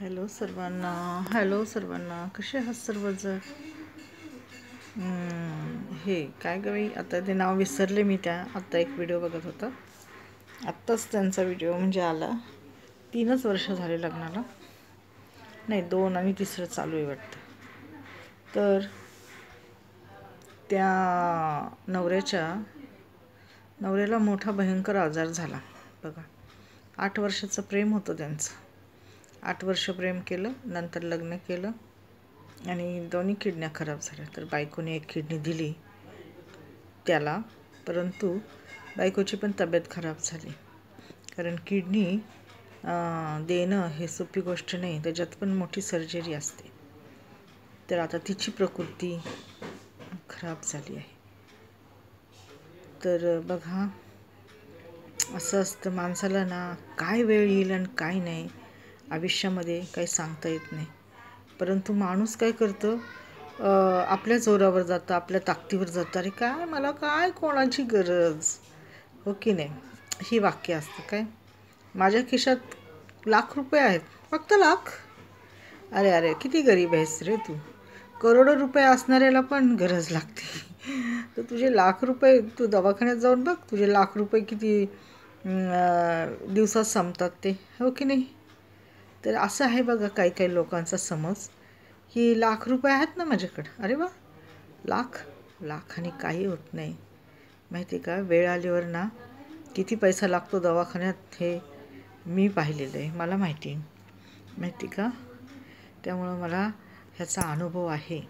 Hello सर्वांना कसे आहात सर्वजण. हे काय गं आता ते नाव विसरले मी. आत्ता एक व्हिडिओ बघत होता, आत्ताच त्यांचा व्हिडिओ म्हणजे आला. 3च वर्ष झाले लग्नाला, नाही 2 आणि 3रं चालू आहे वाटतं. तर त्या नवऱ्याला मोठा भयंकर आजार झाला बघा. 8 वर्षाचं प्रेम होतं त्यांचं. 8 वर्ष प्रेम केलं, नंतर लग्न केलं आणि दोन्ही किडन्या खराब झाल्या. तर बायकोने एक किडनी दिली त्याला, परंतु बायकोची पण तब्येत खराब झाली. कारण किडनी देणं हे सोपी गोष्ट नाही, त्याच्यात पण मोठी सर्जरी असते. तर आता तिची प्रकृती खराब झाली आहे. तर बघा, असं असतं माणसाला ना, काय वेळ येईल आणि काय नाही आयुष्यामध्ये काही सांगता येत नाही. परंतु माणूस काय करतं, आपल्या जोरावर जातं, आपल्या ताकदीवर जातं. अरे काय, मला काय कोणाची गरज, हो की नाही. ही वाक्य असतं. काय, माझ्या खिशात ₹1,00,000 आहेत, फक्त लाख. अरे अरे किती गरीब आहेस रे तू. करोडो रुपये असणाऱ्याला पण गरज लागते. तर तुझे ₹1,00,000 तू दवाखान्यात जाऊन बघ, तुझे ₹1,00,000 किती दिवसात संपतात ते, हो की नाही. तर असं आहे बघा काही काही लोकांचा समज, की ₹1,00,000 आहेत ना माझ्याकडं, अरे वा, लाखाने काही होत नाही. माहिती का, वेळ आल्यावर ना किती पैसा लागतो दवाखान्यात हे मी पाहिलेलं आहे, मला माहिती का. त्यामुळं मला ह्याचा अनुभव आहे.